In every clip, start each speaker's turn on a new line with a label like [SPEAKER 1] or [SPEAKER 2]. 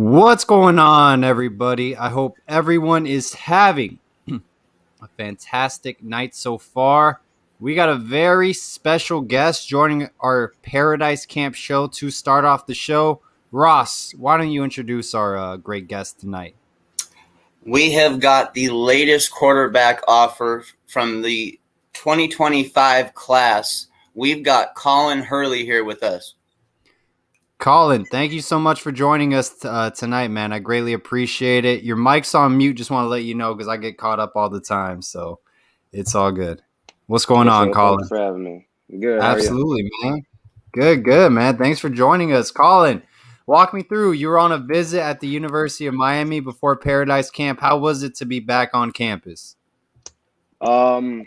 [SPEAKER 1] What's going on, everybody? I hope everyone is having a fantastic night so far. We got a very special guest joining our Paradise Camp show to start off the show. Ross, why don't you introduce our great guest tonight?
[SPEAKER 2] We have got the latest quarterback offer from the 2025 class. We've got Colin Hurley here with us.
[SPEAKER 1] Colin, thank you so much for joining us tonight, man. I greatly appreciate it. Your mic's on mute. Just want to let you know because I get caught up all the time, so it's all good. What's going on, Colin?
[SPEAKER 3] Thanks for having me. Good.
[SPEAKER 1] Absolutely, man. Good, man. Thanks for joining us. Colin, walk me through. You were on a visit at the University of Miami before Paradise Camp. How was it to be back on campus?
[SPEAKER 3] It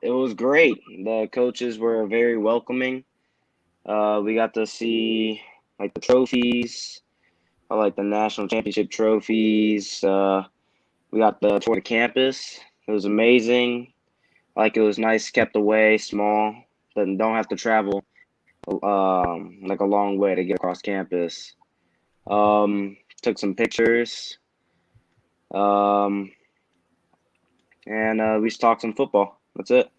[SPEAKER 3] was great. The coaches were very welcoming. We got to see the trophies, the national championship trophies. We got the tour of campus. It was amazing. It was nice, kept away, small, but don't have to travel a long way to get across campus. Took some pictures. And we just talked some football. That's it.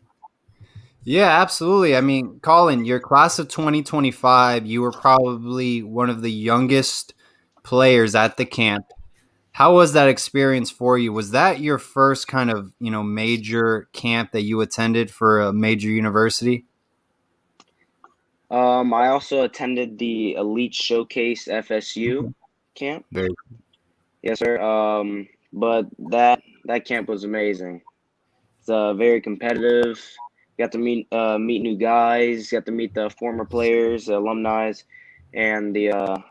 [SPEAKER 1] Yeah, absolutely. I mean, Colin, your class of 2025, you were probably one of the youngest players at the camp. How was that experience for you? Was that your first kind of, major camp that you attended for a major university?
[SPEAKER 3] I also attended the Elite Showcase FSU camp.
[SPEAKER 1] Very
[SPEAKER 3] Yes, sir. But that camp was amazing. It's very competitive. You got to meet new guys. You got to meet the former players, the alumni, and the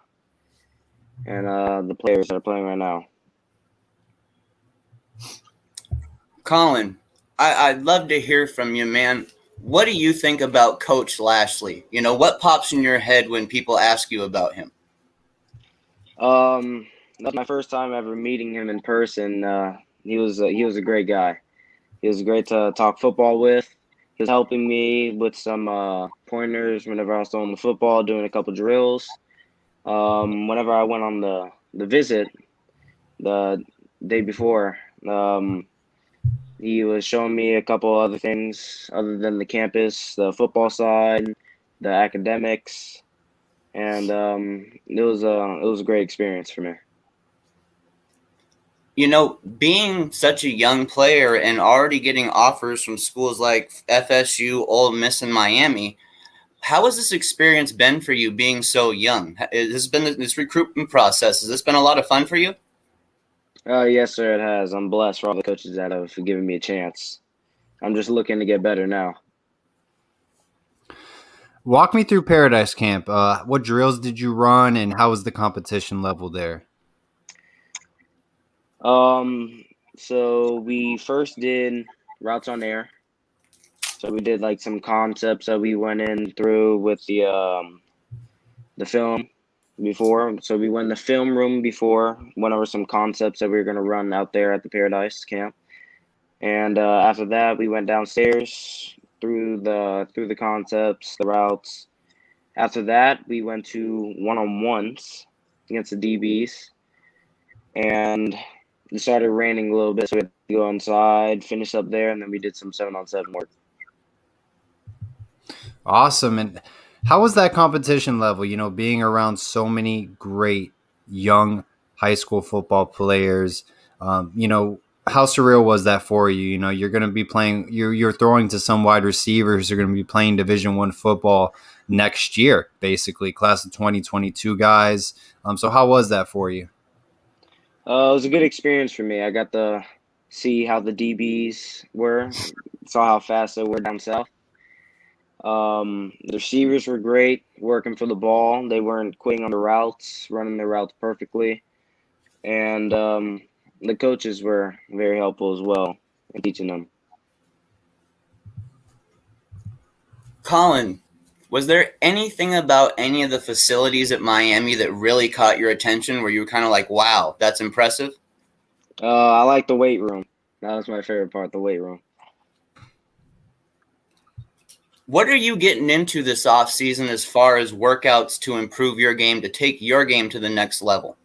[SPEAKER 3] players that are playing right now.
[SPEAKER 2] Colin, I'd love to hear from you, man. What do you think about Coach Lashley? What pops in your head when people ask you about him?
[SPEAKER 3] That's my first time ever meeting him in person. He was a great guy. He was great to talk football with. He was helping me with some pointers whenever I was throwing the football, doing a couple drills. Whenever I went on the visit the day before, he was showing me a couple other things other than the campus, the football side, the academics, and it was a great experience for me.
[SPEAKER 2] Being such a young player and already getting offers from schools like FSU, Ole Miss, and Miami, how has this experience been for you being so young? Has this been this recruitment process? Has this been a lot of fun for you?
[SPEAKER 3] Yes, sir, it has. I'm blessed for all the coaches that have given me a chance. I'm just looking to get better now.
[SPEAKER 1] Walk me through Paradise Camp. What drills did you run, and how was the competition level there?
[SPEAKER 3] So we first did routes on air. So we did some concepts that we went in through with the film before. So we went in the film room before, went over some concepts that we were going to run out there at the Paradise Camp. And after that, we went downstairs through the concepts, the routes. After that, we went to one-on-ones against the DBs. And it started raining a little bit, so we had to go inside, finish up there, and then we did some 7-on-7 work.
[SPEAKER 1] Awesome. And how was that competition level, being around so many great young high school football players? How surreal was that for you? You're going to be playing, you're throwing to some wide receivers who are going to be playing Division I football next year, basically, class of 2022 guys. So how was that for you?
[SPEAKER 3] It was a good experience for me. I got to see how the DBs were, saw how fast they were down south. The receivers were great, working for the ball. They weren't quitting on the routes, running their routes perfectly. And the coaches were very helpful as well in teaching them.
[SPEAKER 2] Colin, was there anything about any of the facilities at Miami that really caught your attention where you were kind of like, wow, that's impressive?
[SPEAKER 3] I like the weight room. That was my favorite part, the weight room.
[SPEAKER 2] What are you getting into this offseason as far as workouts to improve your game, to take your game to the next level?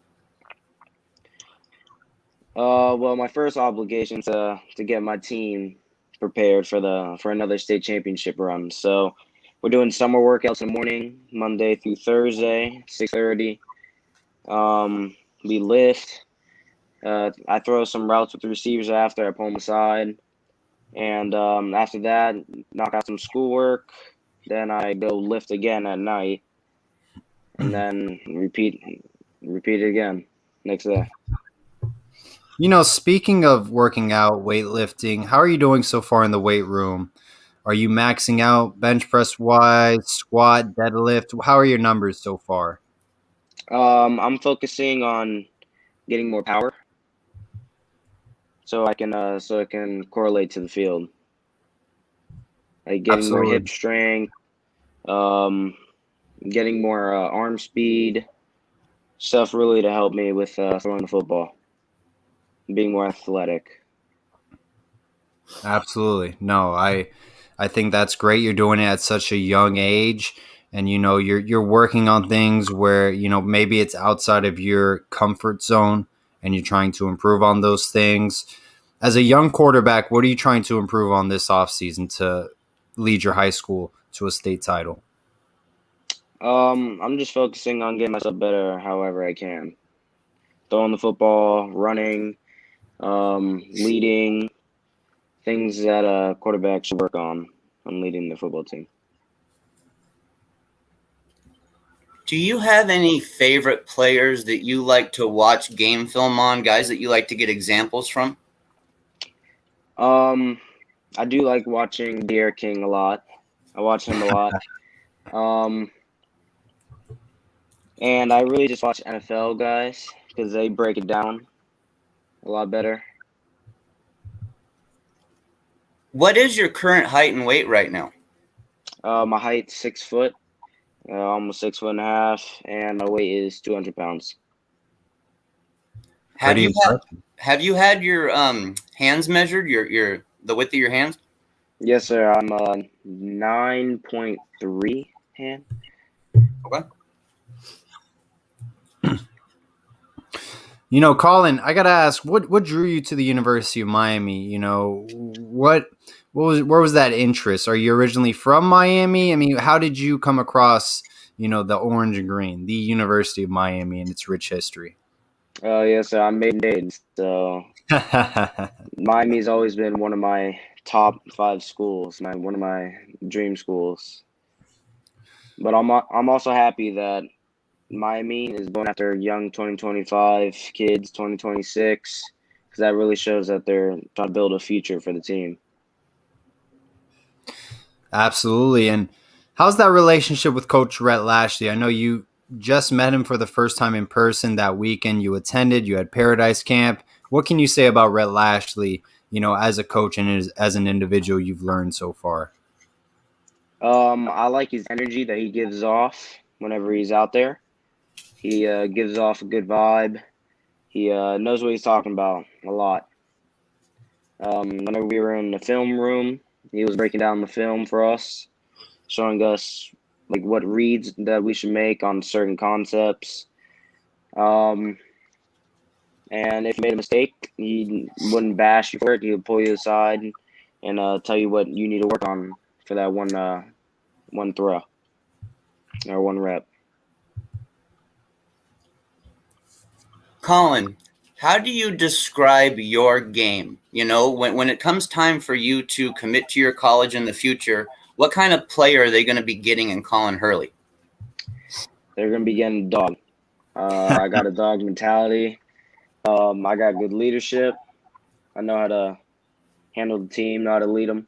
[SPEAKER 3] Well, my first obligation to get my team prepared for another state championship run. So we're doing summer workouts in the morning, Monday through Thursday, 6:30. We lift. I throw some routes with the receivers after I pull them aside, and after that, knock out some schoolwork. Then I go lift again at night, and then repeat it again next day.
[SPEAKER 1] Speaking of working out, weightlifting, how are you doing so far in the weight room? Are you maxing out bench press wise, squat, deadlift? How are your numbers so far?
[SPEAKER 3] I'm focusing on getting more power, so I can correlate to the field, like getting more hip
[SPEAKER 1] Absolutely.
[SPEAKER 3] strength, um, getting more arm speed, stuff really to help me with throwing the football, being more athletic.
[SPEAKER 1] Absolutely. No, I think that's great. You're doing it at such a young age, and you're working on things where maybe it's outside of your comfort zone, and you're trying to improve on those things. As a young quarterback, what are you trying to improve on this offseason to lead your high school to a state title?
[SPEAKER 3] I'm just focusing on getting myself better however I can. Throwing the football, running, leading, things that a quarterback should work on leading the football team.
[SPEAKER 2] Do you have any favorite players that you like to watch game film on, guys that you like to get examples from?
[SPEAKER 3] I do like watching Deer King a lot. I watch him a lot. Um, and I really just watch NFL guys because they break it down a lot better.
[SPEAKER 2] What is your current height and weight right now?
[SPEAKER 3] My height's 6 foot, almost 6 foot and a half, and my weight is 200 pounds.
[SPEAKER 2] Have
[SPEAKER 1] Pretty
[SPEAKER 2] you had
[SPEAKER 1] impressive.
[SPEAKER 2] have you had your hands measured, your the width of your hands?
[SPEAKER 3] Yes, sir. I'm 9.3 hand.
[SPEAKER 2] Okay.
[SPEAKER 1] Colin, I gotta ask, what drew you to the University of Miami? Where was that interest? Are you originally from Miami? I mean, how did you come across, the orange and green, the University of Miami and its rich history?
[SPEAKER 3] Yes, sir. I'm Maiden-Dade, so Miami's always been one of my top 5 schools, one of my dream schools. But I'm also happy that Miami is going after young 2025 kids, 2026, because that really shows that they're trying to build a future for the team.
[SPEAKER 1] Absolutely. And how's that relationship with Coach Rhett Lashley? I know you just met him for the first time in person that weekend you attended. You had Paradise Camp. What can you say about Rhett Lashley, as a coach and as an individual you've learned so far?
[SPEAKER 3] I like his energy that he gives off whenever he's out there. He gives off a good vibe. He knows what he's talking about a lot. Whenever we were in the film room, he was breaking down the film for us, showing us like what reads that we should make on certain concepts. And if you made a mistake, he wouldn't bash you for it. He would pull you aside and tell you what you need to work on for that one throw or one rep.
[SPEAKER 2] Colin, how do you describe your game? When it comes time for you to commit to your college in the future, what kind of player are they going to be getting in Colin Hurley?
[SPEAKER 3] They're gonna be getting a dog. I got a dog mentality. I got good leadership. I know how to handle the team, know how to lead them.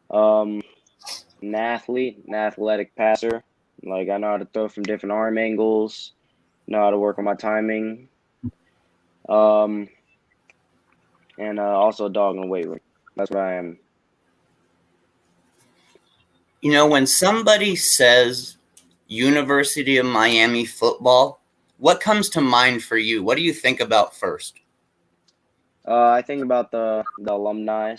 [SPEAKER 3] An athlete, an athletic passer. Like I know how to throw from different arm angles. Know how to work on my timing. Um, and also a dog in the weight room. That's what I am.
[SPEAKER 2] When somebody says University of Miami football, what comes to mind for you? What do you think about first?
[SPEAKER 3] I think about the alumni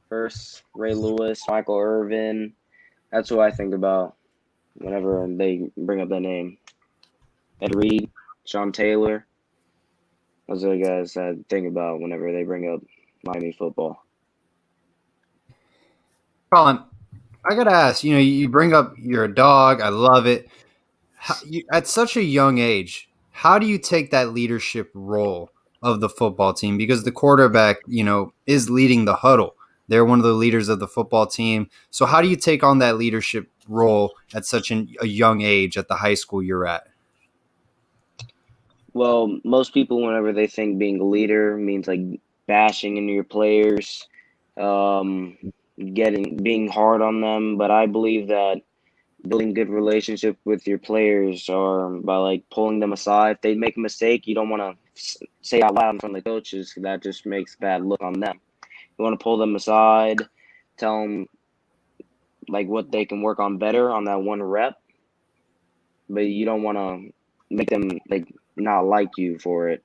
[SPEAKER 3] first. Ray Lewis, Michael Irvin. That's who I think about whenever they bring up that name. Ed Reed, Sean Taylor. Those are the guys I think about whenever they bring up Miami football.
[SPEAKER 1] Colin, I gotta ask. You bring up you're a dog. I love it. At such a young age, how do you take that leadership role of the football team? Because the quarterback, is leading the huddle. They're one of the leaders of the football team. So how do you take on that leadership role at such a young age at the high school you're at?
[SPEAKER 3] Well, most people, whenever they think being a leader means like bashing into your players, um, being hard on them. But I believe that building good relationship with your players or by like pulling them aside. If they make a mistake, you don't want to say out loud in front of the coaches. That just makes a bad look on them. You want to pull them aside, tell them like what they can work on better on that one rep, but you don't want to make them like not like you for it.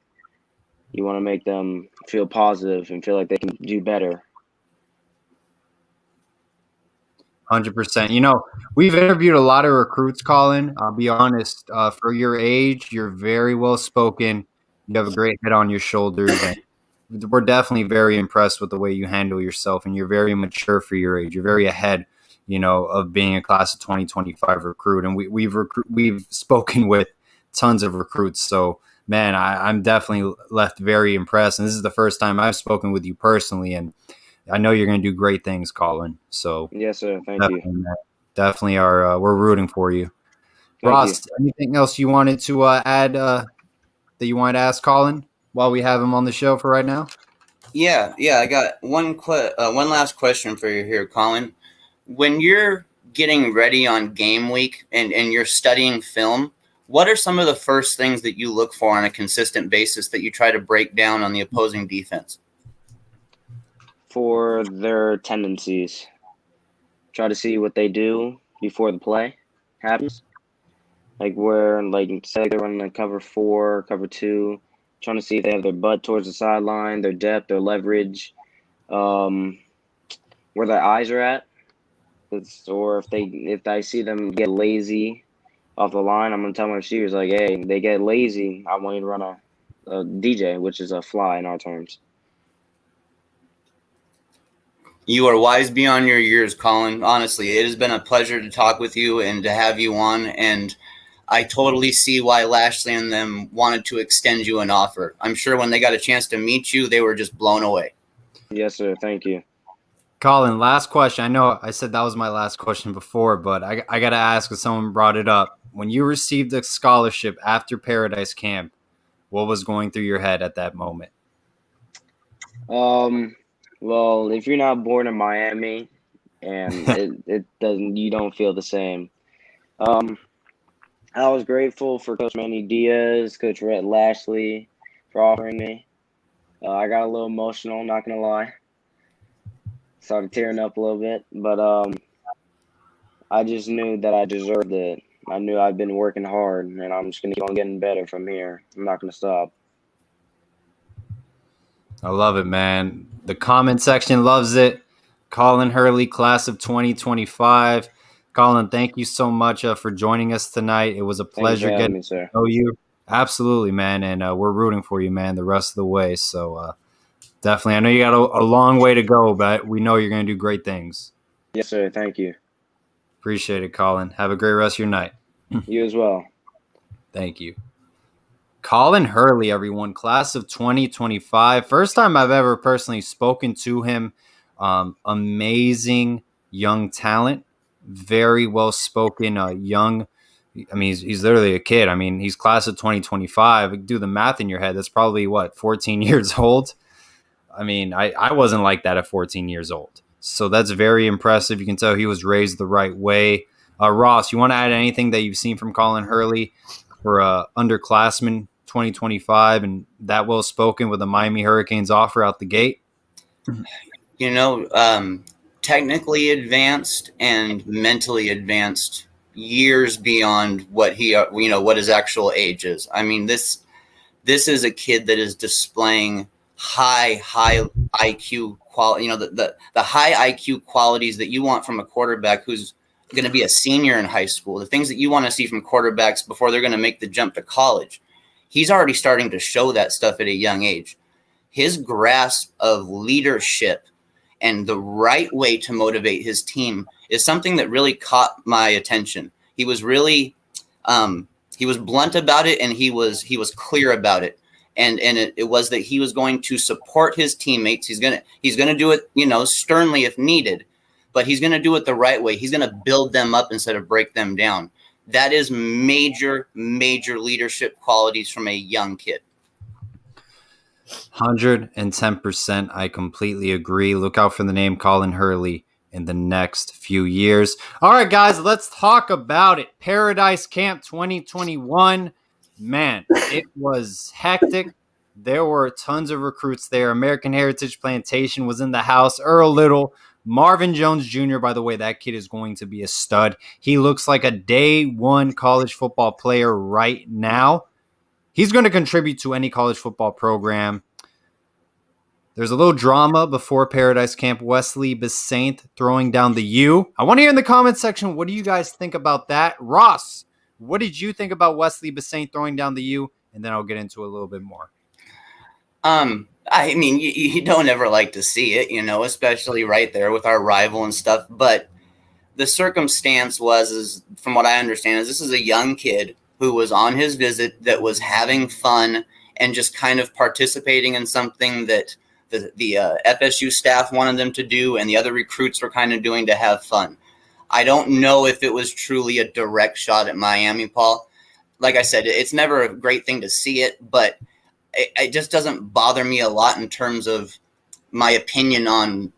[SPEAKER 3] You want to make them feel positive and feel like they can do better.
[SPEAKER 1] 100%. We've interviewed a lot of recruits, Colin. I'll be honest. For your age, you're very well spoken. You have a great head on your shoulders, and we're definitely very impressed with the way you handle yourself. And you're very mature for your age. You're very ahead, of being a class of 2025 recruit. And we've spoken with tons of recruits. So, man, I'm definitely left very impressed. And this is the first time I've spoken with you personally, and I know you're going to do great things, Colin. So
[SPEAKER 3] Yes, sir. Thank you.
[SPEAKER 1] definitely are. We're rooting for you.
[SPEAKER 3] Thank
[SPEAKER 1] Ross,
[SPEAKER 3] you.
[SPEAKER 1] anything else you wanted to add that you wanted to ask Colin while we have him on the show for right now?
[SPEAKER 2] Yeah. I got one last question for you here, Colin. When you're getting ready on game week and you're studying film, what are some of the first things that you look for on a consistent basis that you try to break down on the opposing defense?
[SPEAKER 3] For their tendencies, try to see what they do before the play happens. Like where, like, say they're running a cover 4, cover 2, trying to see if they have their butt towards the sideline, their depth, their leverage, where their eyes are at. Or if I see them get lazy off the line, I'm gonna tell my receivers like, hey, they get lazy. I want you to run a DJ, which is a fly in our terms.
[SPEAKER 2] You are wise beyond your years, Colin. Honestly, it has been a pleasure to talk with you and to have you on. And I totally see why Lashley and them wanted to extend you an offer. I'm sure when they got a chance to meet you, they were just blown away.
[SPEAKER 3] Yes, sir. Thank you.
[SPEAKER 1] Colin, last question. I know I said that was my last question before, but I got to ask if someone brought it up. When you received a scholarship after Paradise Camp, what was going through your head at that moment?
[SPEAKER 3] Well, if you're not born in Miami, and it doesn't, you don't feel the same. I was grateful for Coach Manny Diaz, Coach Rhett Lashley for offering me. I got a little emotional, not gonna lie. Started tearing up a little bit, but I just knew that I deserved it. I knew I've been working hard, and I'm just gonna keep on getting better from here. I'm not gonna stop.
[SPEAKER 1] I love it, man. The comment section loves it. Colin Hurley, class of 2025. Colin, thank you so much for joining us tonight. It was a
[SPEAKER 3] Thank you
[SPEAKER 1] pleasure
[SPEAKER 3] for having
[SPEAKER 1] getting
[SPEAKER 3] me, sir.
[SPEAKER 1] to know you. Absolutely, man. And we're rooting for you, man, the rest of the way. So definitely, I know you got a long way to go, but we know you're going to do great things.
[SPEAKER 3] Yes, sir. Thank you.
[SPEAKER 1] Appreciate it, Colin. Have a great rest of your night.
[SPEAKER 3] You as well.
[SPEAKER 1] Thank you. Colin Hurley, everyone, class of 2025. First time I've ever personally spoken to him. Amazing young talent, very well spoken, young. I mean, he's literally a kid. I mean, he's class of 2025. Do the math in your head. That's probably 14 years old. I mean, I wasn't like that at 14 years old. So that's very impressive. You can tell he was raised the right way. Ross, you want to add anything that you've seen from Colin Hurley for underclassman 2025 and that well spoken with the Miami Hurricanes offer out the gate?
[SPEAKER 2] Technically advanced and mentally advanced years beyond what what his actual age is. I mean, this is a kid that is displaying high IQ quality, the high IQ qualities that you want from a quarterback who's going to be a senior in high school, the things that you want to see from quarterbacks before they're going to make the jump to college. he's already starting to show that stuff at a young age. His grasp of leadership and the right way to motivate his team is something that really caught my attention. He was really he was blunt about it, and he was clear about it. And it was that he was going to support his teammates. He's gonna do it, sternly if needed, but he's gonna do it the right way. He's gonna build them up instead of break them down. That is major leadership qualities from a young kid.
[SPEAKER 1] 110%. I completely agree. Look out for the name Colin Hurley in the next few years. All right, guys, let's talk about it. Paradise Camp 2021. Man, it was hectic. There were tons of recruits there. American Heritage Plantation was in the house. Earl Little, Marvin Jones Jr., by the way, that kid is going to be a stud. He looks like a day one college football player right now. He's going to contribute to any college football program. There's a little drama before Paradise Camp. Wesley Besaint throwing down the U. I want to hear in the comment section, what do you guys think about that? Ross, what did you think about Wesley Besaint throwing down the U? And then I'll get into a little bit more.
[SPEAKER 2] I mean, you don't ever like to see it, especially right there with our rival and stuff. But the circumstance is, from what I understand, is this is a young kid who was on his visit that was having fun and just kind of participating in something that the FSU staff wanted them to do and the other recruits were kind of doing to have fun. I don't know if it was truly a direct shot at Miami, Paul. Like I said, it's never a great thing to see it, but it just doesn't bother me a lot in terms of my opinion on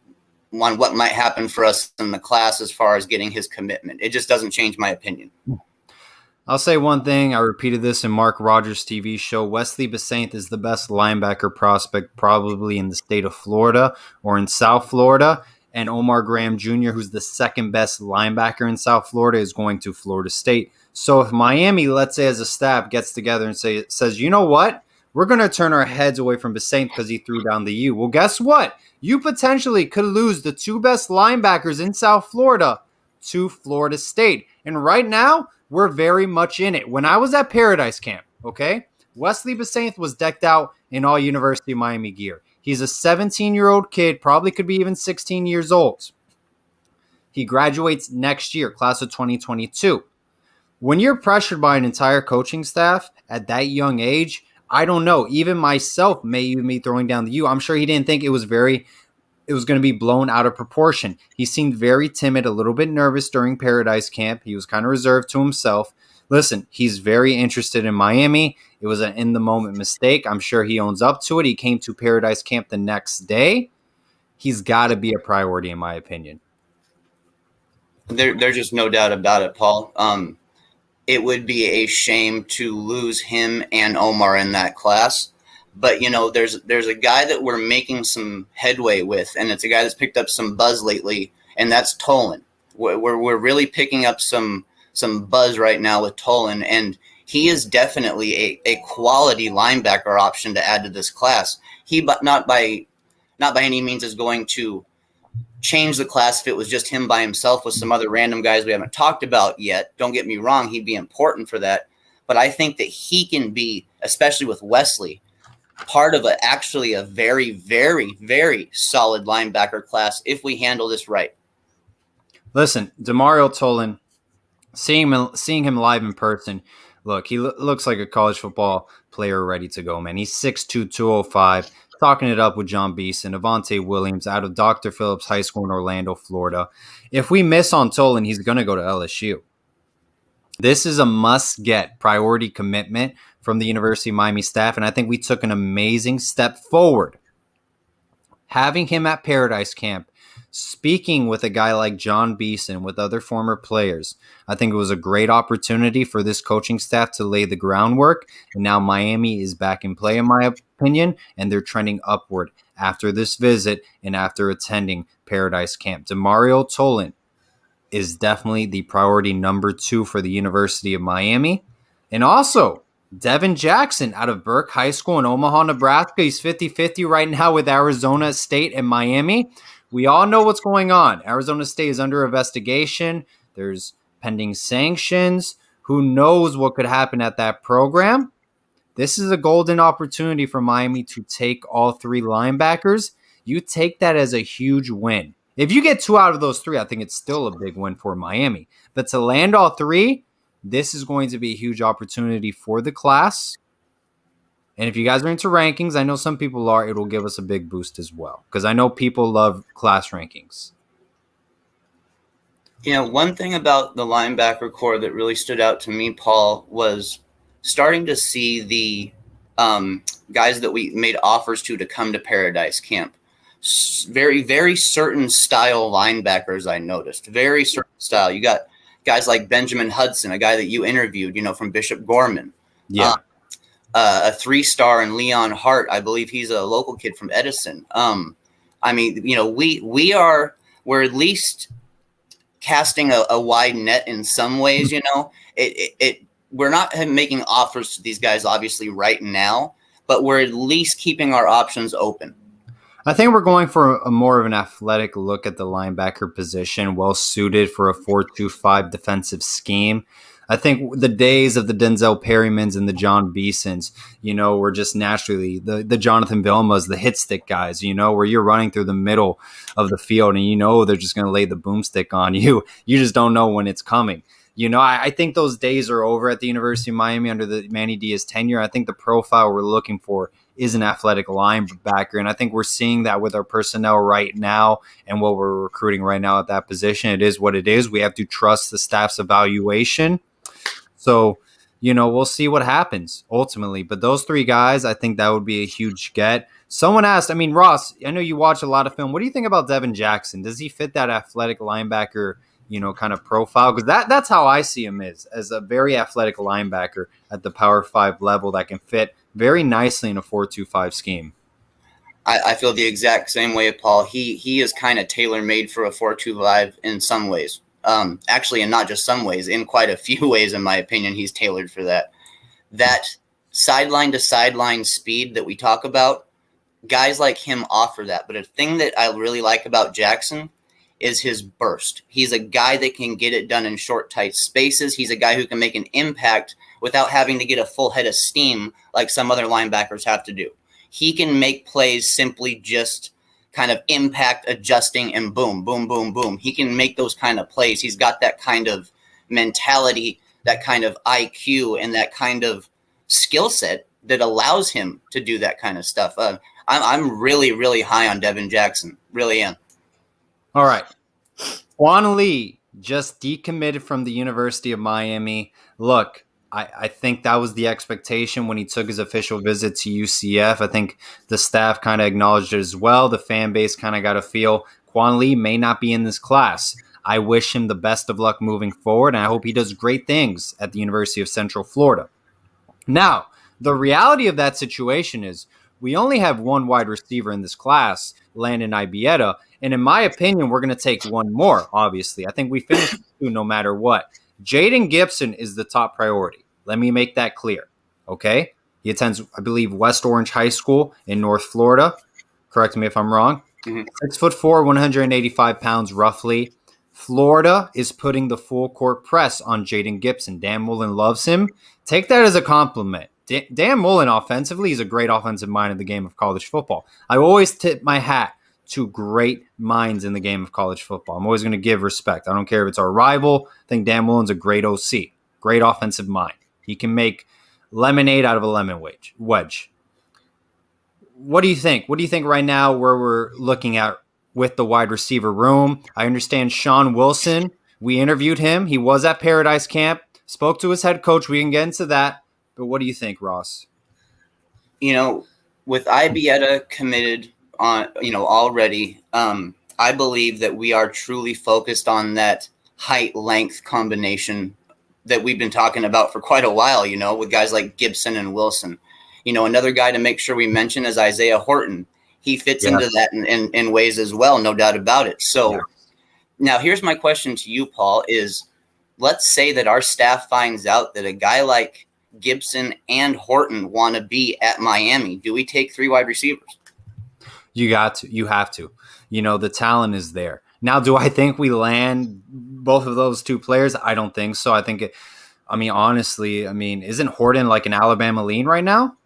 [SPEAKER 2] what might happen for us in the class as far as getting his commitment. It just doesn't change my opinion.
[SPEAKER 1] I'll say one thing. I repeated this in Mark Rogers' TV show. Wesley Besaint is the best linebacker prospect probably in the state of Florida or in South Florida. And Omar Graham Jr., who's the second best linebacker in South Florida, is going to Florida State. So if Miami, let's say as a staff, gets together and says, you know what? We're going to turn our heads away from Besaint because he threw down the U. Well, guess what? You potentially could lose the two best linebackers in South Florida to Florida State. And right now, we're very much in it. When I was at Paradise Camp, okay, Wesley Besaint was decked out in all University of Miami gear. He's a 17-year-old kid, probably could be even 16 years old. He graduates next year, class of 2022. When you're pressured by an entire coaching staff at that young age, I don't know. Even myself may even be throwing down the U. I'm sure he didn't think it was going to be blown out of proportion. He seemed very timid, a little bit nervous during Paradise Camp. He was kind of reserved to himself. Listen, he's very interested in Miami. It was an in-the-moment mistake. I'm sure he owns up to it. He came to Paradise Camp the next day. He's got to be a priority, in my opinion.
[SPEAKER 2] There's just no doubt about it, Paul. It would be a shame to lose him and Omar in that class. But, there's a guy that we're making some headway with, and it's a guy that's picked up some buzz lately, and that's Colin. We're really picking up some buzz right now with Colin, and he is definitely a quality linebacker option to add to this class. He, but not by any means, is going to change the class if it was just him by himself with some other random guys we haven't talked about yet. Don't get me wrong, he'd be important for that. But I think that he can be, especially with Wesley, part of actually a very, very, very solid linebacker class if we handle this right.
[SPEAKER 1] Listen, Demario Tolan, seeing him live in person, look, he looks like a college football player ready to go, man. He's 6'2", 205, talking it up with John Beeson, Avante Williams out of Dr. Phillips High School in Orlando, Florida. If we miss on Tolan, he's going to go to LSU. This is a must-get priority commitment from the University of Miami staff, and I think we took an amazing step forward. Having him at Paradise Camp, speaking with a guy like John Beeson, with other former players, I think it was a great opportunity for this coaching staff to lay the groundwork, and now Miami is back in play, in my opinion, and they're trending upward after this visit and after attending Paradise Camp. Demario Tolan is definitely the priority number 2 for the University of Miami. And also, Devin Jackson out of Burke High School in Omaha, Nebraska. He's 50-50 right now with Arizona State and Miami. We all know what's going on. Arizona State is under investigation. There's pending sanctions. Who knows what could happen at that program? This is a golden opportunity for Miami to take all 3 linebackers. You take that as a huge win. If you get 2 out of those 3, I think it's still a big win for Miami. But to land all 3, this is going to be a huge opportunity for the class. And if you guys are into rankings, I know some people are, it will give us a big boost as well. Because I know people love class rankings.
[SPEAKER 2] One thing about the linebacker core that really stood out to me, Paul, was starting to see the guys that we made offers to come to Paradise Camp. Very, very certain style linebackers, I noticed. Very certain style. You got guys like Benjamin Hudson, a guy that you interviewed, from Bishop Gorman.
[SPEAKER 1] Yeah.
[SPEAKER 2] A 3-star in Leon Hart. I believe he's a local kid from Edison. We're at least casting a wide net in some ways. We're not making offers to these guys obviously right now, but we're at least keeping our options open.
[SPEAKER 1] I think we're going for a more of an athletic look at the linebacker position, well suited for a 4-2-5 defensive scheme. I think the days of the Denzel Perrymans and the John Beesons, were just naturally the Jonathan Vilmas, the hit stick guys, where you're running through the middle of the field and they're just going to lay the boomstick on you. You just don't know when it's coming. I think those days are over at the University of Miami under the Manny Diaz tenure. I think the profile we're looking for is an athletic linebacker, and I think we're seeing that with our personnel right now and what we're recruiting right now at that position. It is what it is. We have to trust the staff's evaluation. So, we'll see what happens ultimately. But those 3 guys, I think that would be a huge get. Someone asked, Ross, I know you watch a lot of film. What do you think about Devin Jackson? Does he fit that athletic linebacker, kind of profile? Because that's how I see him as a very athletic linebacker at the Power 5 level that can fit very nicely in a 4-2-5 scheme.
[SPEAKER 2] I feel the exact same way, Paul. He is kind of tailor-made for a 4-2-5 in some ways. Actually, and not just some ways, in quite a few ways, in my opinion, he's tailored for that. That sideline to sideline speed that we talk about, guys like him offer that. But a thing that I really like about Jackson is his burst. He's a guy that can get it done in short, tight spaces. He's a guy who can make an impact without having to get a full head of steam like some other linebackers have to do. He can make plays simply just kind of impact adjusting and boom, boom, boom, boom. He can make those kind of plays. He's got that kind of mentality, that kind of IQ, and that kind of skill set that allows him to do that kind of stuff. I'm really, really high on Devin Jackson. Really am.
[SPEAKER 1] All right. Juan Lee just decommitted from the University of Miami. Look, I think that was the expectation when he took his official visit to UCF. I think the staff kind of acknowledged it as well. The fan base kind of got a feel Quan Lee may not be in this class. I wish him the best of luck moving forward, and I hope he does great things at the University of Central Florida. Now, the reality of that situation is we only have 1 wide receiver in this class, Landon Ibieta, and in my opinion, we're going to take 1 more, obviously. I think we finish 2 no matter what. Jaden Gibson is the top priority. Let me make that clear, okay? He attends, I believe, West Orange High School in North Florida. Correct me if I'm wrong. 6'4", 185 pounds roughly. Florida is putting the full court press on Jaden Gibson. Dan Mullen loves him. Take that as a compliment. Dan Mullen offensively is a great offensive mind in the game of college football. I always tip my hat to great minds in the game of college football. I'm always going to give respect. I don't care if it's our rival. I think Dan Mullen's a great OC, great offensive mind. He can make lemonade out of a lemon wedge. What do you think? What do you think right now where we're looking at with the wide receiver room? I understand Sean Wilson. We interviewed him. He was at Paradise Camp, spoke to his head coach. We can get into that. But what do you think, Ross?
[SPEAKER 2] With Ibieta committed on, already, I believe that we are truly focused on that height-length combination that we've been talking about for quite a while, with guys like Gibson and Wilson. Another guy to make sure we mention is Isaiah Horton. He fits into that in ways as well, no doubt about it. So now here's my question to you, Paul, is let's say that our staff finds out that a guy like Gibson and Horton want to be at Miami. Do we take 3 wide receivers?
[SPEAKER 1] You got to. You have to. The talent is there. Now, do I think we land both of those 2 players? I don't think so. I think I mean, honestly, I mean, isn't Horton like an Alabama lean right now?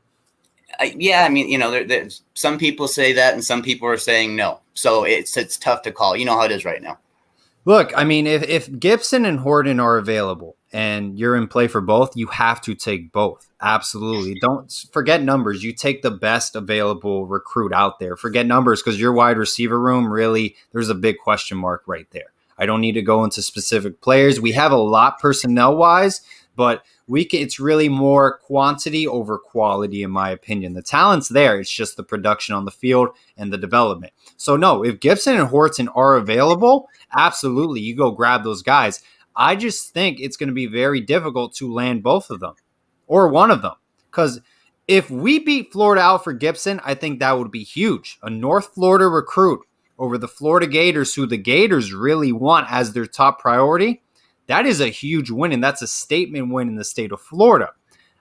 [SPEAKER 2] Yeah, I mean, there's some people say that, and some people are saying no. So it's tough to call. You know how it is right now.
[SPEAKER 1] Look, I mean, if Gibson and Horton are available and you're in play for both, you have to take both. Absolutely. Don't forget numbers. You take the best available recruit out there. Forget numbers because your wide receiver room, really, there's a big question mark right there. I don't need to go into specific players. We have a lot personnel wise, but it's really more quantity over quality, in my opinion. The talent's there. It's just the production on the field and the development. So, no, if Gibson and Horton are available, absolutely, you go grab those guys. I just think it's going to be very difficult to land both of them or one of them. Because if we beat Florida out for Gibson, I think that would be huge. A North Florida recruit over the Florida Gators, who the Gators really want as their top priority. That is a huge win, and that's a statement win in the state of Florida.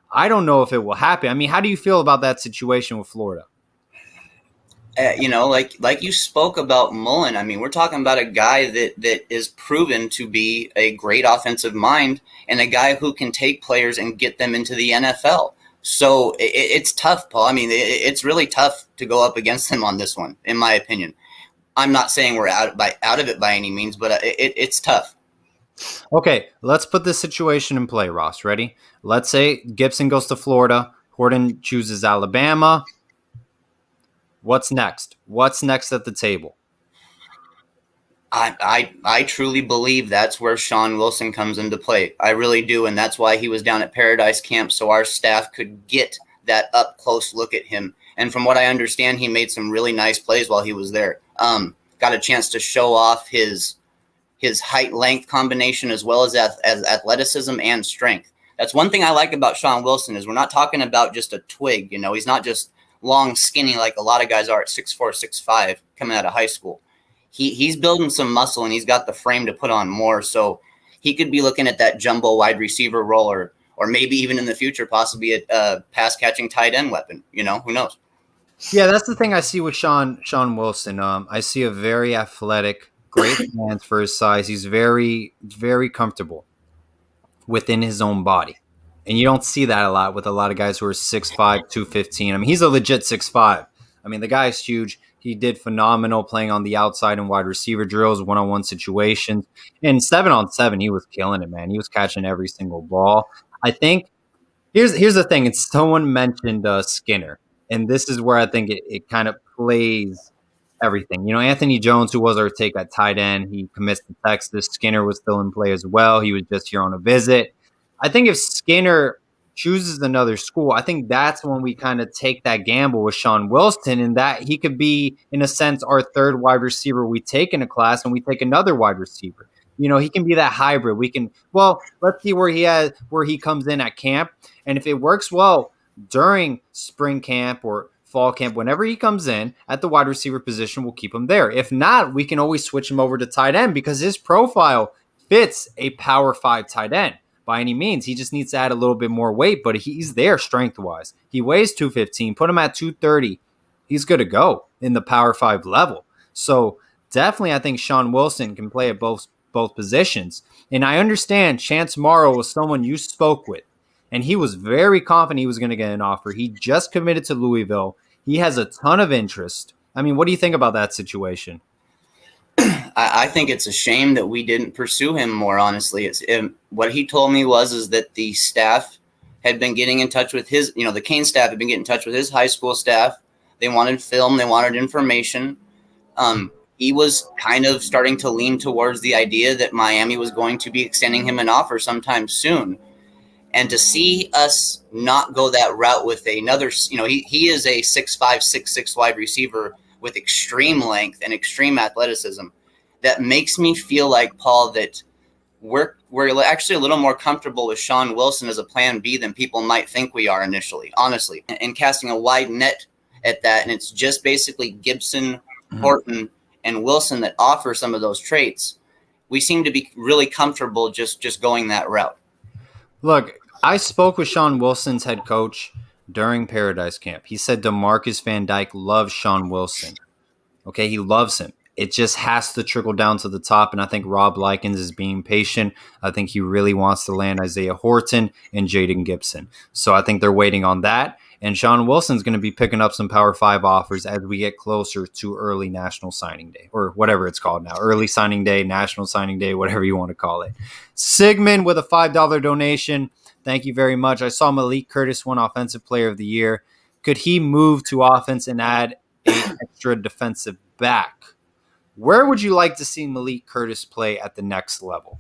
[SPEAKER 1] I don't know if it will happen. I mean, how do you feel about that situation with Florida?
[SPEAKER 2] Like you spoke about Mullen. I mean, we're talking about a guy that is proven to be a great offensive mind and a guy who can take players and get them into the NFL. So it's tough, Paul. I mean, it's really tough to go up against him on this one, in my opinion. I'm not saying we're out of it by any means, but it's tough.
[SPEAKER 1] Okay, let's put this situation in play, Ross. Ready? Let's say Gibson goes to Florida. Horton chooses Alabama. What's next? What's next at the table?
[SPEAKER 2] I truly believe that's where Sean Wilson comes into play. I really do, and that's why he was down at Paradise Camp, so our staff could get that up-close look at him. And from what I understand, he made some really nice plays while he was there. Got a chance to show off his height-length combination as well as athleticism and strength. That's one thing I like about Sean Wilson is we're not talking about just a twig. He's not just long, skinny like a lot of guys are at 6'4", 6'5", coming out of high school. He's building some muscle, and he's got the frame to put on more. So he could be looking at that jumbo wide receiver role or maybe even in the future possibly a pass-catching tight end weapon. Who knows?
[SPEAKER 1] Yeah, that's the thing I see with Sean Wilson. I see a very athletic, great hands for his size. He's very, very comfortable within his own body. And you don't see that a lot with a lot of guys who are 6'5", 215. I mean, he's a legit 6'5". I mean, the guy is huge. He did phenomenal playing on the outside in wide receiver drills, one-on-one situations. And 7-on-7, he was killing it, man. He was catching every single ball. I think here's the thing. It's someone mentioned Skinner. And this is where I think it kind of plays everything. Anthony Jones, who was our take at tight end, he commits to Texas. Skinner was still in play as well. He was just here on a visit. I think if Skinner chooses another school, I think that's when we kind of take that gamble with Sean Wilson, and that he could be, in a sense, our third wide receiver we take in a class, and we take another wide receiver. He can be that hybrid. Let's see where he comes in at camp, and if it works well during spring camp or fall camp, whenever he comes in at the wide receiver position, we'll keep him there. If not, we can always switch him over to tight end because his profile fits a Power 5 tight end. By any means, he just needs to add a little bit more weight, but he's there strength-wise. He weighs 215. Put him at 230. He's good to go in the Power 5 level. So definitely I think Sean Wilson can play at both positions. And I understand Chance Morrow was someone you spoke with, and he was very confident he was going to get an offer. He just committed to Louisville. He has a ton of interest. I mean, what do you think about that situation?
[SPEAKER 2] I think it's a shame that we didn't pursue him more, honestly. What he told me is that the staff had been getting in touch with the Kane staff had been getting in touch with his high school staff. They wanted film. They wanted information. He was kind of starting to lean towards the idea that Miami was going to be extending him an offer sometime soon. And to see us not go that route with another, he is a 6'5", 6'6" wide receiver with extreme length and extreme athleticism. That makes me feel like, Paul, that we're actually a little more comfortable with Sean Wilson as a plan B than people might think we are initially, honestly, and casting a wide net at that. And it's just basically Gibson, Horton, and Wilson that offer some of those traits. We seem to be really comfortable just going that route.
[SPEAKER 1] Look, I spoke with Sean Wilson's head coach during Paradise Camp. He said DeMarcus Van Dyke loves Sean Wilson. Okay, he loves him. It just has to trickle down to the top. And I think Rob Likens is being patient. I think he really wants to land Isaiah Horton and Jaden Gibson. So I think they're waiting on that. And Sean Wilson's going to be picking up some Power 5 offers as we get closer to early National Signing Day, or whatever it's called now. Early Signing Day, National Signing Day, whatever you want to call it. Sigmund with a $5 donation. Thank you very much. I saw Malik Curtis win Offensive Player of the Year. Could he move to offense and add an extra defensive back? Where would you like to see Malik Curtis play at the next level?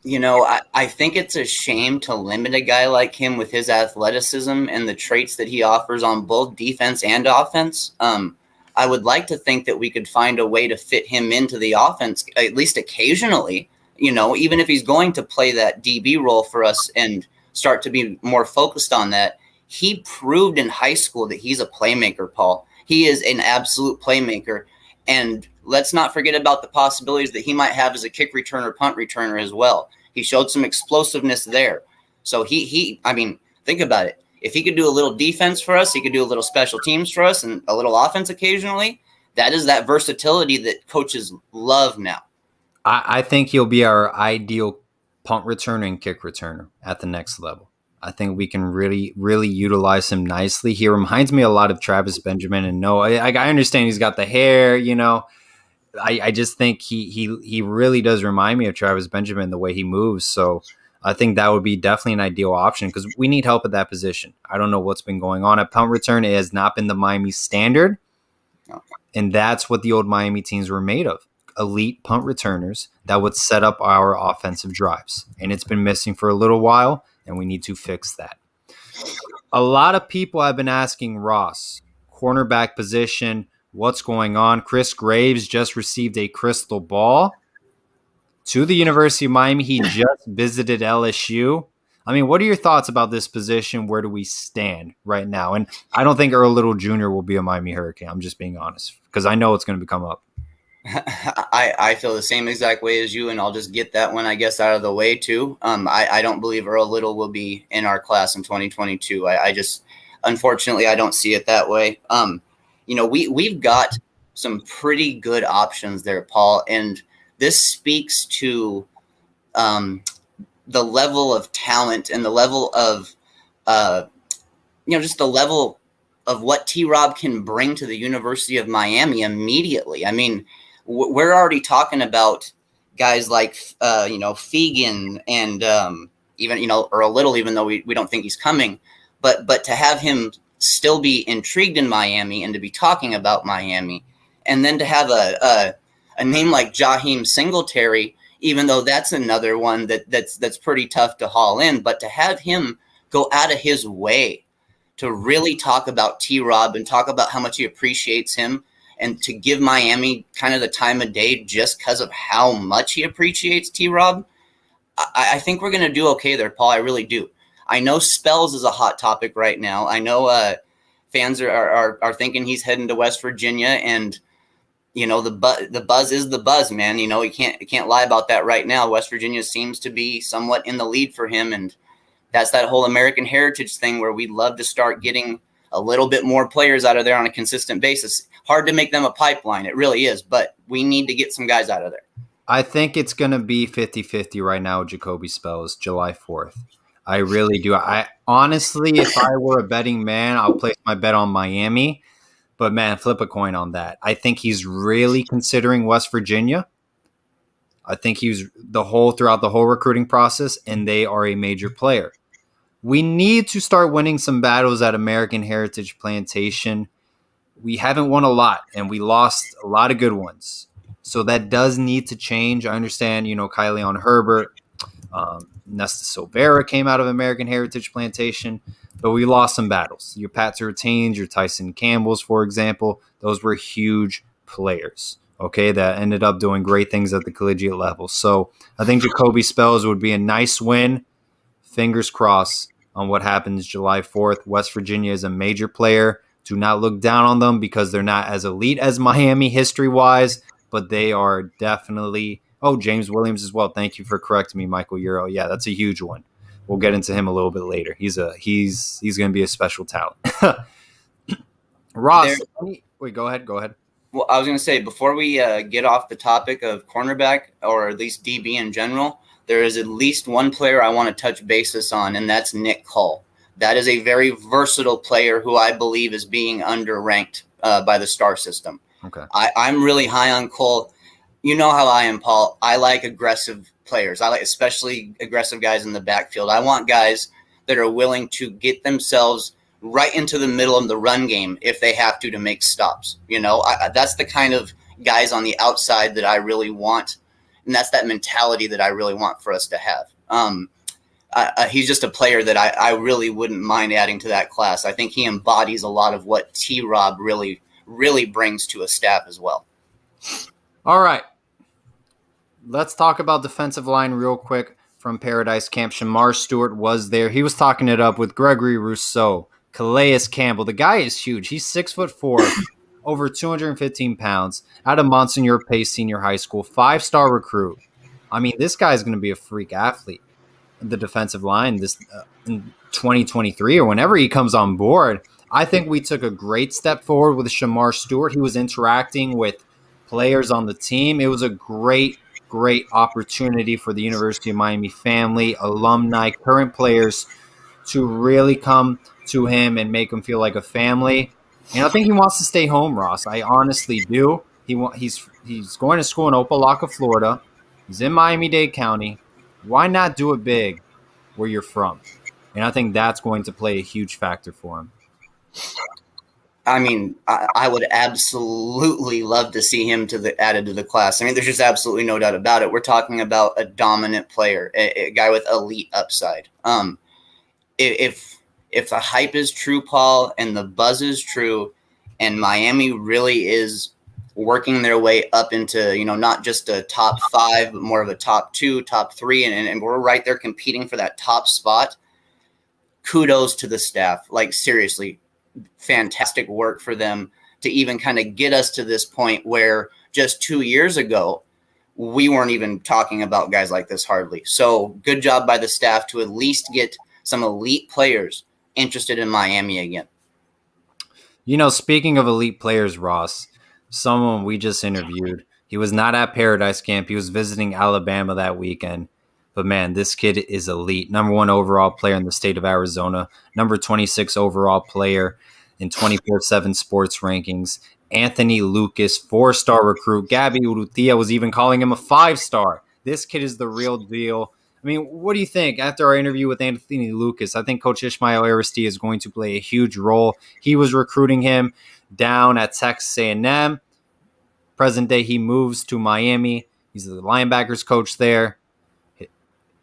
[SPEAKER 2] I think it's a shame to limit a guy like him with his athleticism and the traits that he offers on both defense and offense. I would like to think that we could find a way to fit him into the offense, at least occasionally, even if he's going to play that DB role for us and start to be more focused on that. He proved in high school that he's a playmaker, Paul. He is an absolute playmaker. And let's not forget about the possibilities that he might have as a kick returner, punt returner as well. He showed some explosiveness there. So think about it. If he could do a little defense for us, he could do a little special teams for us and a little offense occasionally. That is that versatility that coaches love now.
[SPEAKER 1] I think he'll be our ideal punt returner and kick returner at the next level. I think we can really, really utilize him nicely. He reminds me a lot of Travis Benjamin. And no, I understand he's got the hair, I just think he really does remind me of Travis Benjamin, the way he moves. So I think that would be definitely an ideal option because we need help at that position. I don't know what's been going on at punt return. It has not been the Miami standard. And that's what the old Miami teams were made of. Elite punt returners that would set up our offensive drives. And it's been missing for a little while. And we need to fix that. A lot of people have been asking Ross, cornerback position, what's going on? Chris Graves just received a crystal ball to the University of Miami. He just visited LSU. I mean, what are your thoughts about this position? Where do we stand right now? And I don't think Earl Little Jr. will be a Miami Hurricane. I'm just being honest because I know it's going to come up.
[SPEAKER 2] I feel the same exact way as you, and I'll just get that one, I guess, out of the way too. I don't believe Earl Little will be in our class in 2022. I just, unfortunately, I don't see it that way. We've got some pretty good options there, Paul, and this speaks to the level of talent and the level of, just the level of what T-Rob can bring to the University of Miami immediately. I mean, we're already talking about guys like, Fegan and even, Earl Little, even though we don't think he's coming. But to have him still be intrigued in Miami and to be talking about Miami, and then to have a name like Jaheim Singletary, even though that's another one that's pretty tough to haul in, but to have him go out of his way to really talk about T-Rob and talk about how much he appreciates him, and to give Miami kind of the time of day just because of how much he appreciates T-Rob, I think we're going to do okay there, Paul. I really do. I know Spells is a hot topic right now. I know fans are thinking he's heading to West Virginia, and the buzz is the buzz, man. You can't lie about that right now. West Virginia seems to be somewhat in the lead for him, and that's that whole American heritage thing where we'd love to start getting a little bit more players out of there on a consistent basis. Hard to make them a pipeline. It really is, but we need to get some guys out of there.
[SPEAKER 1] I think it's going to be 50-50 right now with Jacoby Spells, July 4th. I really do. I honestly, if I were a betting man, I'll place my bet on Miami. But, man, flip a coin on that. I think he's really considering West Virginia. I think he was throughout the whole recruiting process, and they are a major player. We need to start winning some battles at American Heritage Plantation. We haven't won a lot, and we lost a lot of good ones. So that does need to change. I understand, Kylie Herbert, Nesta Silvera came out of American Heritage Plantation, but we lost some battles. Your Pat Surtains, your Tyson Campbells, for example, those were huge players, okay, that ended up doing great things at the collegiate level. So I think Jacoby Spells would be a nice win. Fingers crossed on what happens July 4th. West Virginia is a major player. Do not look down on them because they're not as elite as Miami history-wise, but they are definitely – James Williams as well. Thank you for correcting me, Michael Euro. Yeah, that's a huge one. We'll get into him a little bit later. He's going to be a special talent. Ross, wait, go ahead.
[SPEAKER 2] Well, I was going to say, before we get off the topic of cornerback, or at least DB in general, there is at least one player I want to touch basis on, and that's Nick Cull. That is a very versatile player who I believe is being underranked by the star system.
[SPEAKER 1] Okay.
[SPEAKER 2] I'm really high on Cull. You know how I am, Paul. I like aggressive players. I like especially aggressive guys in the backfield. I want guys that are willing to get themselves right into the middle of the run game if they have to make stops. That's the kind of guys on the outside that I really want, and that's that mentality that I really want for us to have. He's just a player that I really wouldn't mind adding to that class. I think he embodies a lot of what T-Rob really, really brings to a staff as well.
[SPEAKER 1] All right. Let's talk about defensive line real quick from Paradise Camp. Shamar Stewart was there. He was talking it up with Gregory Rousseau, Calais Campbell. The guy is huge. He's 6'4", over 215 pounds, out of Monsignor Pace Senior High School, 5-star recruit. I mean, this guy's going to be a freak athlete. The defensive line in 2023 or whenever he comes on board. I think we took a great step forward with Shamar Stewart. He was interacting with players on the team. It was a great opportunity for the University of Miami family, alumni, current players to really come to him and make him feel like a family. And I think he wants to stay home, Ross. I honestly do. He's going to school in Opelika, Florida. He's in Miami-Dade County. Why not do it big where you're from? And I think that's going to play a huge factor for him.
[SPEAKER 2] I mean, I would absolutely love to see him added to the class. I mean, there's just absolutely no doubt about it. We're talking about a dominant player, a guy with elite upside. If the hype is true, Paul, and the buzz is true, and Miami really is working their way up into, not just a top 5, but more of a top 2, top 3, and we're right there competing for that top spot, kudos to the staff. Like, seriously, fantastic work for them to even kind of get us to this point where just 2 years ago, we weren't even talking about guys like this hardly. So good job by the staff to at least get some elite players interested in Miami again.
[SPEAKER 1] Speaking of elite players, Ross, someone we just interviewed, he was not at Paradise Camp. He was visiting Alabama that weekend. But, man, this kid is elite. Number 1 overall player in the state of Arizona. Number 26 overall player in 24/7 sports rankings. Anthony Lucas, 4-star recruit. Gabby Urrutia was even calling him a 5-star. This kid is the real deal. I mean, what do you think after our interview with Anthony Lucas? I think Coach Ishmael Aristi is going to play a huge role. He was recruiting him down at Texas A&M. Present day, he moves to Miami. He's the linebackers coach there.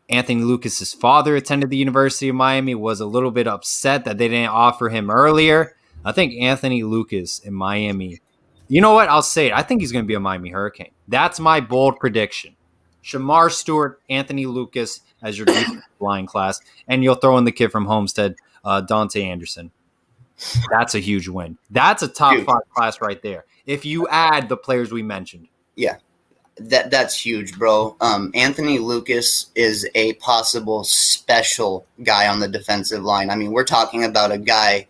[SPEAKER 1] Anthony Lucas's father attended the University of Miami, was a little bit upset that they didn't offer him earlier. I think Anthony Lucas in Miami, you know what? I'll say it. I think he's going to be a Miami Hurricane. That's my bold prediction. Shamar Stewart, Anthony Lucas as your defensive line class, and you'll throw in the kid from Homestead, Dante Anderson. That's a huge win. That's a top 5 class right there. If you add the players we mentioned.
[SPEAKER 2] Yeah. That's huge, bro. Anthony Lucas is a possible special guy on the defensive line. I mean, we're talking about a guy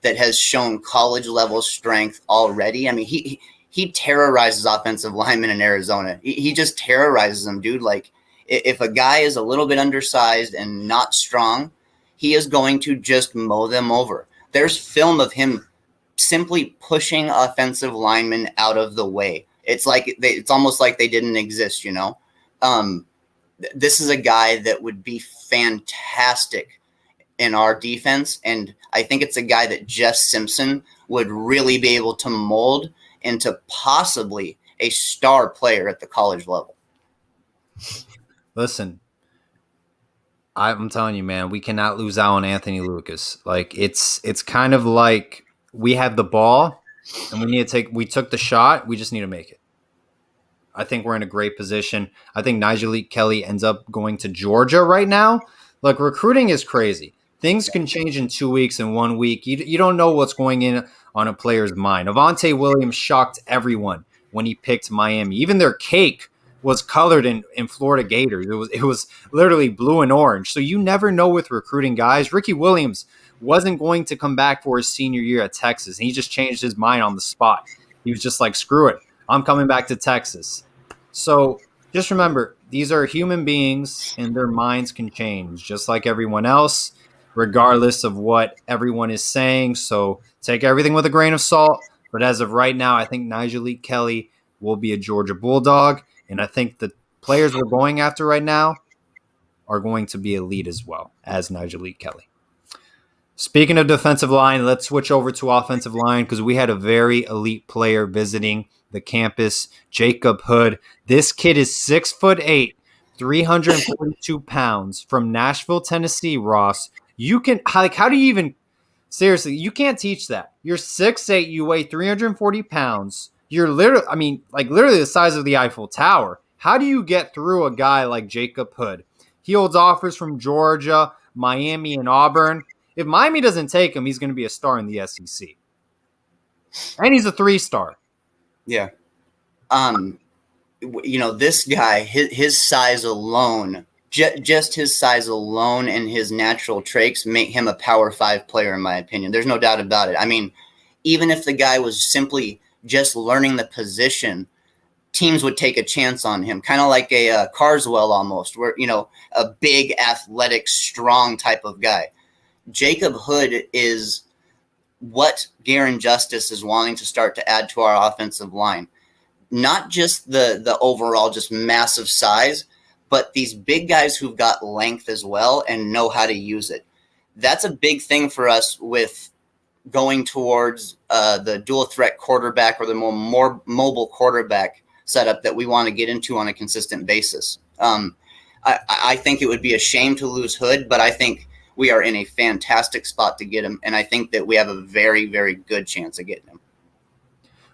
[SPEAKER 2] that has shown college level strength already. I mean, he terrorizes offensive linemen in Arizona. He just terrorizes them, dude. Like, if a guy is a little bit undersized and not strong, he is going to just mow them over. There's film of him simply pushing offensive linemen out of the way. It's almost like they didn't exist, This is a guy that would be fantastic in our defense, and I think it's a guy that Jeff Simpson would really be able to mold into possibly a star player at the college level.
[SPEAKER 1] Listen, I'm telling you, man, we cannot lose out on Anthony Lucas. Like, it's kind of like we have the ball and we took the shot. We just need to make it. I think we're in a great position. I think Nigel Kelly ends up going to Georgia right now. Look, recruiting is crazy. Things can change in 2 weeks and 1 week. You don't know what's going in on a player's mind. Avante Williams shocked everyone when he picked Miami. Even their cake was colored in Florida Gators. It was literally blue and orange. So you never know with recruiting guys. Ricky Williams wasn't going to come back for his senior year at Texas. He just changed his mind on the spot. He was just like, screw it. I'm coming back to Texas. So just remember, these are human beings and their minds can change just like everyone else, regardless of what everyone is saying. So take everything with a grain of salt. But as of right now, I think Malik Kelly will be a Georgia Bulldog. And I think the players we're going after right now are going to be elite as well as Malik Kelly. Speaking of defensive line, let's switch over to offensive line because we had a very elite player visiting the campus, Jacob Hood. This kid is 6'8", 342 pounds from Nashville, Tennessee, Ross. You can, like, how do you even, seriously, you can't teach that. You're 6'8", you weigh 340 pounds. You're literally, I mean, like literally the size of the Eiffel Tower. How do you get through a guy like Jacob Hood? He holds offers from Georgia, Miami, and Auburn. If Miami doesn't take him, he's going to be a star in the SEC. And he's a 3-star.
[SPEAKER 2] Yeah. This guy, his size alone, just his size alone and his natural traits make him a Power 5 player, in my opinion. There's no doubt about it. I mean, even if the guy was simply just learning the position, teams would take a chance on him, kind of like a Carswell almost, where, a big, athletic, strong type of guy. Jacob Hood is what Garen Justice is wanting to start to add to our offensive line. Not just the overall just massive size, but these big guys who've got length as well and know how to use it. That's a big thing for us with going towards the dual threat quarterback or the more mobile quarterback setup that we want to get into on a consistent basis. I think it would be a shame to lose Hood, but I think we are in a fantastic spot to get him, and I think that we have a very, very good chance of getting him.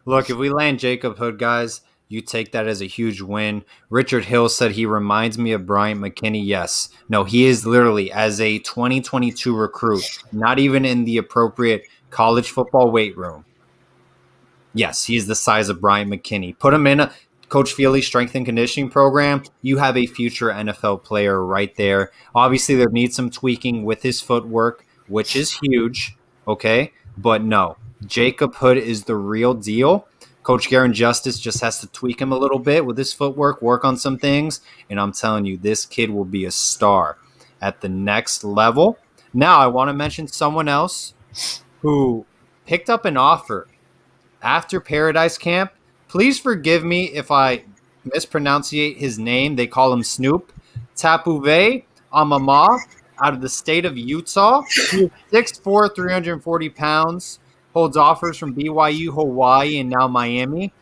[SPEAKER 1] Look, if we land Jacob Hood, guys, you take that as a huge win. Richard Hill said he reminds me of Bryant McKinney. Yes. No, he is literally, as a 2022 recruit, not even in the appropriate college football weight room. Yes, he's the size of Bryant McKinney. Put him in Coach Feely's strength and conditioning program. You have a future NFL player right there. Obviously, there needs some tweaking with his footwork, which is huge, okay? But no, Jacob Hood is the real deal. Coach Garen Justice just has to tweak him a little bit with his footwork, work on some things, and I'm telling you, this kid will be a star at the next level. Now, I want to mention someone else who picked up an offer after Paradise Camp. Please forgive me if I mispronunciate his name. They call him Snoop. Tapuve Amama out of the state of Utah. He is 6'4", 340 pounds. Holds offers from BYU, Hawaii, and now Miami.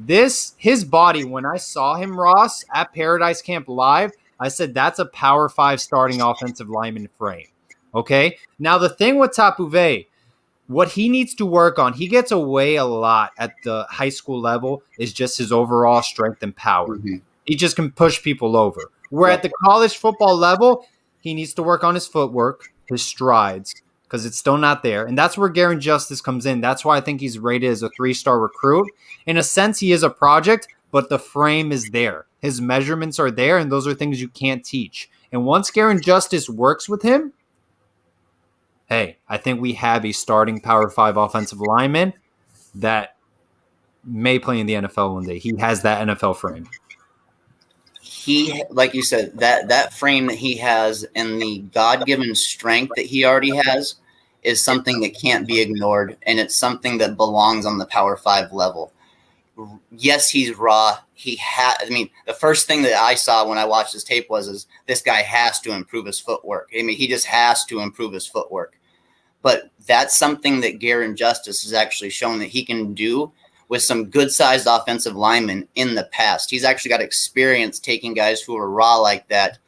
[SPEAKER 1] His body, when I saw him, Ross, at Paradise Camp Live, I said that's a Power 5 starting offensive lineman frame. Okay? Now, the thing with Tapuve, what he needs to work on, he gets away a lot at the high school level, is just his overall strength and power. Mm-hmm. He just can push people over. Where at the college football level, he needs to work on his footwork, his strides, because it's still not there. And that's where Garen Justice comes in. That's why I think he's rated as a 3-star recruit. In a sense, he is a project, but the frame is there. His measurements are there, and those are things you can't teach. And once Garen Justice works with him, hey, I think we have a starting Power 5 offensive lineman that may play in the NFL one day. He has that NFL frame.
[SPEAKER 2] He, like you said, that frame that he has and the God-given strength that he already has is something that can't be ignored, and it's something that belongs on the Power 5 level. Yes, he's raw. The first thing that I saw when I watched his tape was this guy has to improve his footwork. I mean, he just has to improve his footwork. But that's something that Garen Justice has actually shown that he can do with some good-sized offensive linemen in the past. He's actually got experience taking guys who are raw like that,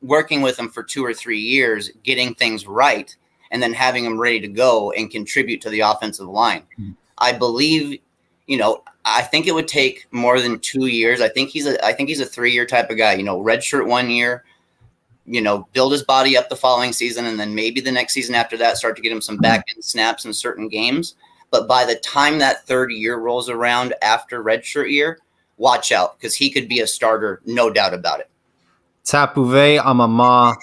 [SPEAKER 2] working with them for 2 or 3 years, getting things right, and then having them ready to go and contribute to the offensive line. Mm-hmm. I believe, I think it would take more than 2 years. I think he's a 3-year type of guy, redshirt 1 year, build his body up the following season, and then maybe the next season after that start to get him some back-end snaps in certain games. But by the time that third year rolls around after redshirt year, watch out, because he could be a starter, no doubt about it.
[SPEAKER 1] Tapuve Amama,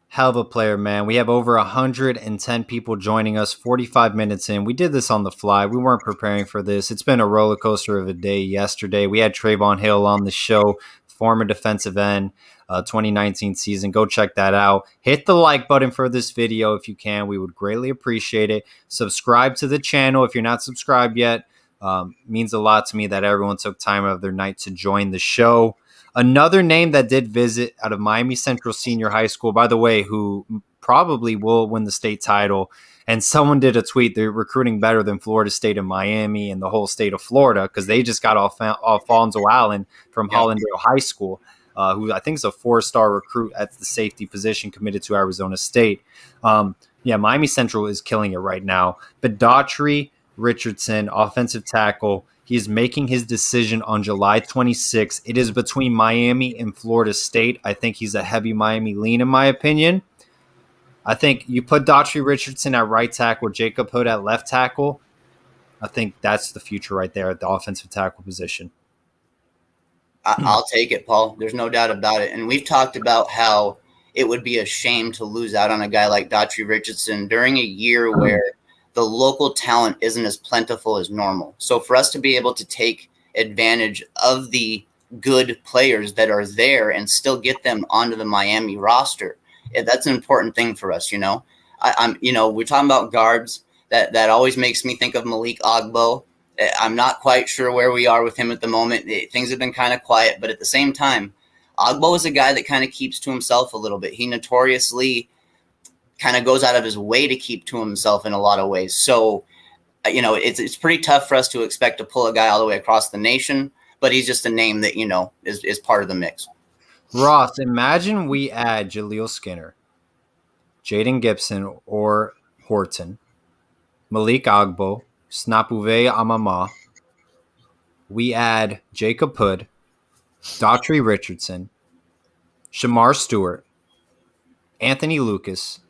[SPEAKER 1] Hell of a player, man. We have over 110 people joining us 45 minutes in. We did this on the fly. We weren't preparing for this. It's been a roller coaster of a day yesterday. We had Trayvon Hill on the show, former defensive end, 2019 season. Go check that out. Hit the like button for this video if you can. We would greatly appreciate it. Subscribe to the channel if you're not subscribed yet. Means a lot to me that everyone took time out of their night to join the show. Another name that did visit out of Miami Central Senior High School, by the way, who probably will win the state title. And someone did a tweet, they're recruiting better than Florida State and Miami and the whole state of Florida because they just got Alfonso Allen from Hollandale High School, who I think is a 4-star recruit at the safety position committed to Arizona State. Miami Central is killing it right now. But Daughtry Richardson, offensive tackle, he is making his decision on July 26th. It is between Miami and Florida State. I think he's a heavy Miami lean, in my opinion. I think you put Daughtry Richardson at right tackle, Jacob Hood at left tackle. I think that's the future right there at the offensive tackle position.
[SPEAKER 2] I'll take it, Paul. There's no doubt about it. And we've talked about how it would be a shame to lose out on a guy like Daughtry Richardson during a year where the local talent isn't as plentiful as normal. So for us to be able to take advantage of the good players that are there and still get them onto the Miami roster, that's an important thing for us. We're talking about guards. That always makes me think of Malik Agbo. I'm not quite sure where we are with him at the moment. Things have been kind of quiet, but at the same time, Agbo is a guy that kind of keeps to himself a little bit. He notoriously kind of goes out of his way to keep to himself in a lot of ways. So, it's pretty tough for us to expect to pull a guy all the way across the nation, but he's just a name that, is part of the mix.
[SPEAKER 1] Ross, imagine we add Jaleel Skinner, Jaden Gibson or Horton, Malik Agbo, Snapuve Amama. We add Jacob Hood, Daughtry Richardson, Shamar Stewart, Anthony Lucas,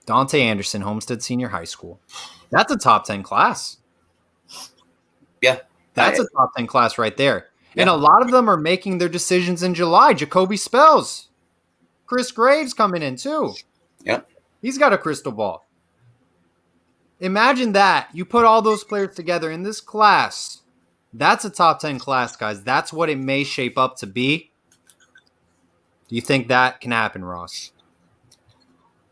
[SPEAKER 1] Dante Anderson, Homestead Senior High School. That's a top 10 class.
[SPEAKER 2] Yeah.
[SPEAKER 1] That's a top 10 class right there. Yeah. And a lot of them are making their decisions in July. Jacoby Spells. Chris Graves coming in too.
[SPEAKER 2] Yep.
[SPEAKER 1] He's got a crystal ball. Imagine that. You put all those players together in this class. That's a top 10 class, guys. That's what it may shape up to be. Do you think that can happen, Ross?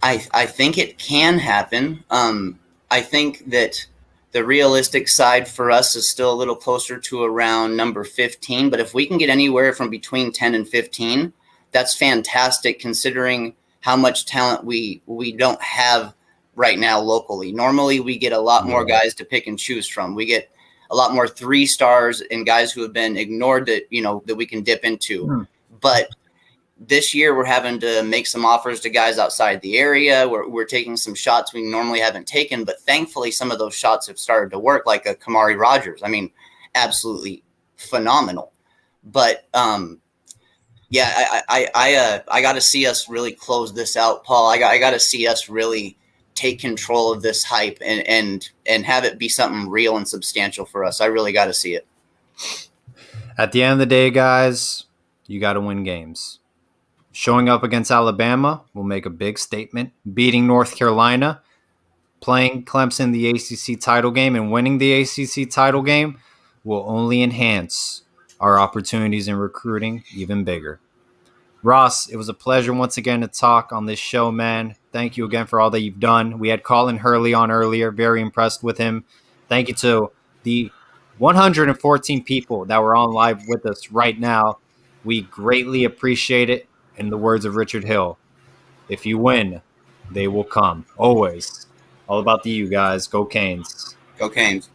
[SPEAKER 2] I think it can happen. I think that the realistic side for us is still a little closer to around number 15. But if we can get anywhere from between 10 and 15, that's fantastic considering how much talent we don't have right now locally. Normally, we get a lot more guys to pick and choose from. We get a lot more 3-stars and guys who have been ignored that we can dip into. But this year, we're having to make some offers to guys outside the area. We're taking some shots we normally haven't taken, but thankfully, some of those shots have started to work, like a Kamari Rogers. I mean, absolutely phenomenal. But I got to see us really close this out, Paul. I got to see us really take control of this hype and have it be something real and substantial for us. I really got to see it.
[SPEAKER 1] At the end of the day, guys, you got to win games. Showing up against Alabama will make a big statement. Beating North Carolina, playing Clemson the ACC title game, and winning the ACC title game will only enhance our opportunities in recruiting even bigger. Ross, it was a pleasure once again to talk on this show, man. Thank you again for all that you've done. We had Colin Hurley on earlier. Very impressed with him. Thank you to the 114 people that were on live with us right now. We greatly appreciate it. In the words of Richard Hill, if you win, they will come. Always. All about the you guys. Go Canes.
[SPEAKER 2] Go Canes.